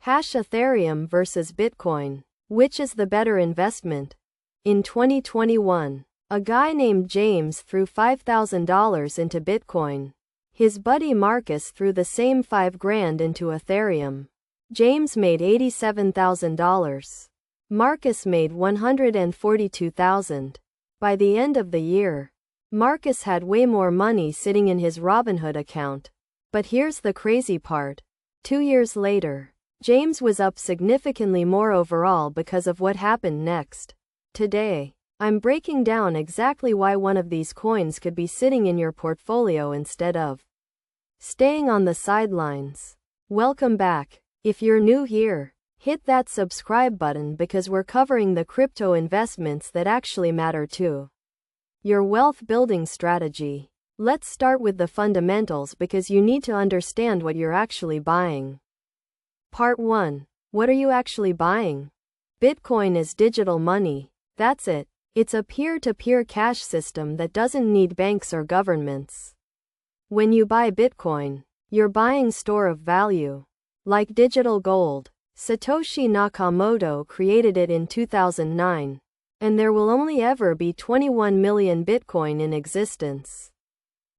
Ethereum versus Bitcoin. Which is the better investment? In 2021, a guy named James threw $5,000 into Bitcoin. His buddy Marcus threw the same $5,000 into Ethereum. James made $87,000. Marcus made $142,000. By the end of the year, Marcus had way more money sitting in his Robinhood account. But here's the crazy part. 2 years later, James was up significantly more overall because of what happened next. Today, I'm breaking down exactly why one of these coins could be sitting in your portfolio instead of staying on the sidelines. Welcome back. If you're new here, hit that subscribe button because we're covering the crypto investments that actually matter to your wealth building strategy. Let's start with the fundamentals because you need to understand what you're actually buying. Part 1. What are you actually buying? Bitcoin is digital money. That's it. It's a peer-to-peer cash system that doesn't need banks or governments. When you buy Bitcoin, you're buying store of value. Like digital gold. Satoshi Nakamoto created it in 2009, and there will only ever be 21 million Bitcoin in existence.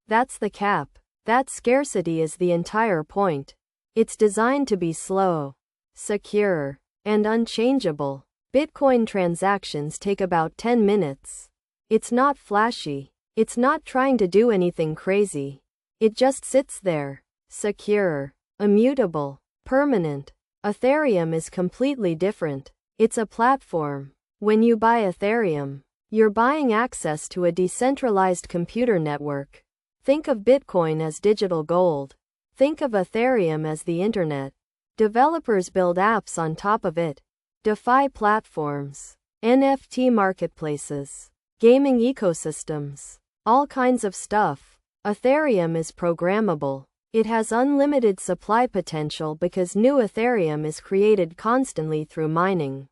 That's the cap. That scarcity is the entire point. It's designed to be slow, secure, and unchangeable. Bitcoin transactions take about 10 minutes. It's not flashy. It's not trying to do anything crazy. It just sits there, secure, immutable, permanent. Ethereum is completely different. It's a platform. When you buy Ethereum, you're buying access to a decentralized computer network. Think of Bitcoin as digital gold. Think of Ethereum as the internet. Developers build apps on top of it. DeFi platforms, NFT marketplaces, gaming ecosystems, all kinds of stuff. Ethereum is programmable. It has unlimited supply potential because new Ethereum is created constantly through mining.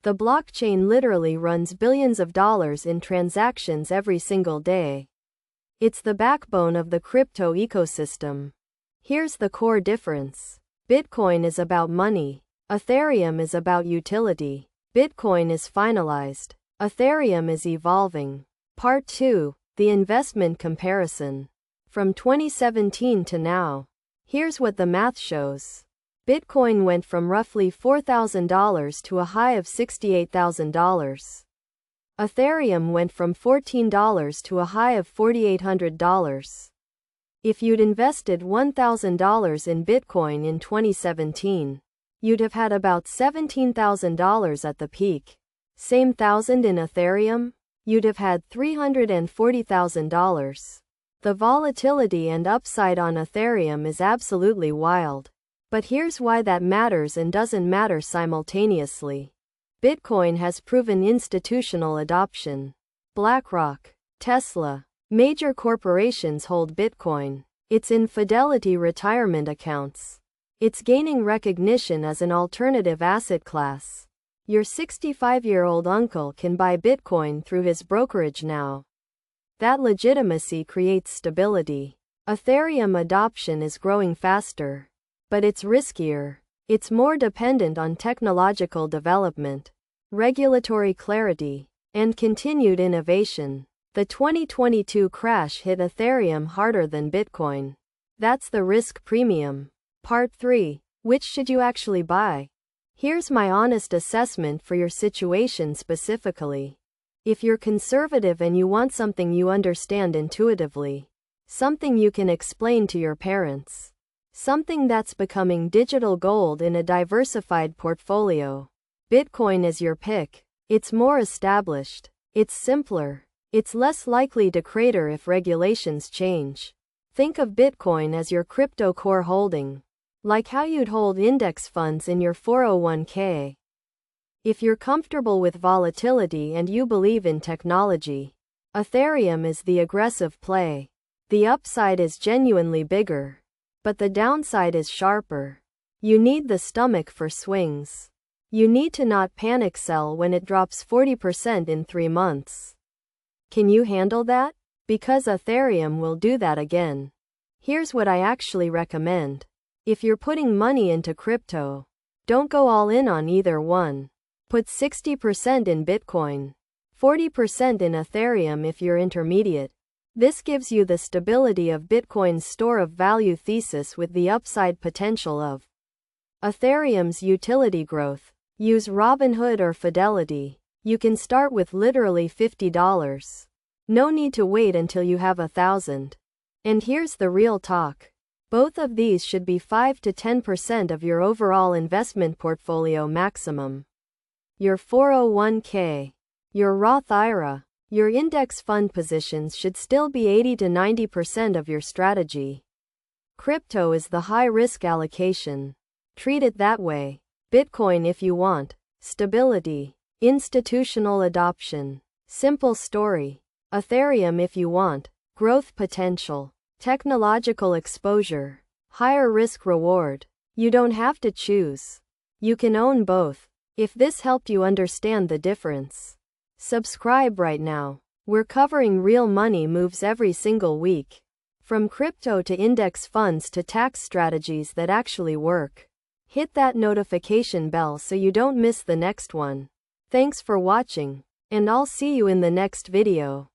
The blockchain literally runs billions of dollars in transactions every single day. It's the backbone of the crypto ecosystem. Here's the core difference. Bitcoin is about money. Ethereum is about utility. Bitcoin is finalized. Ethereum is evolving. Part 2. The investment comparison. From 2017 to now. Here's what the math shows. Bitcoin went from roughly $4,000 to a high of $68,000. Ethereum went from $14 to a high of $4,800. If you'd invested $1,000 in Bitcoin in 2017, you'd have had about $17,000 at the peak. Same thousand in Ethereum, you'd have had $340,000. The volatility and upside on Ethereum is absolutely wild. But here's why that matters and doesn't matter simultaneously. Bitcoin has proven institutional adoption. BlackRock, Tesla, major corporations hold Bitcoin. It's in Fidelity retirement accounts. It's gaining recognition as an alternative asset class. Your 65-year-old uncle can buy Bitcoin through his brokerage now. That legitimacy creates stability. Ethereum adoption is growing faster, but it's riskier. It's more dependent on technological development, regulatory clarity, and continued innovation. The 2022 crash hit Ethereum harder than Bitcoin. That's the risk premium. Part 3. Which should you actually buy? Here's my honest assessment for your situation specifically. If you're conservative and you want something you understand intuitively, something you can explain to your parents, something that's becoming digital gold in a diversified portfolio, Bitcoin is your pick. It's more established. It's simpler. It's less likely to crater if regulations change. Think of Bitcoin as your crypto core holding, like how you'd hold index funds in your 401k. If you're comfortable with volatility and you believe in technology, Ethereum is the aggressive play. The upside is genuinely bigger, but the downside is sharper. You need the stomach for swings. You need to not panic sell when it drops 40% in 3 months. Can you handle that? Because Ethereum will do that again. Here's what I actually recommend. If you're putting money into crypto, Don't go all in on either one. Put 60% in Bitcoin, 40% in Ethereum if you're intermediate. This gives you the stability of Bitcoin's store of value thesis with the upside potential of Ethereum's utility growth. Use Robinhood or Fidelity. You can start with literally $50. No need to wait until you have 1,000. And here's the real talk. Both of these should be 5 to 10% of your overall investment portfolio maximum. Your 401k, your Roth IRA, your index fund positions should still be 80 to 90% of your strategy. Crypto is the high-risk allocation. Treat it that way. Bitcoin if you want stability, institutional adoption, simple story. Ethereum if you want growth potential, technological exposure, higher risk reward. You don't have to choose. You can own both. If this helped you understand the difference, subscribe right now. We're covering real money moves every single week. From crypto to index funds to tax strategies that actually work. Hit that notification bell so you don't miss the next one. Thanks for watching, and I'll see you in the next video.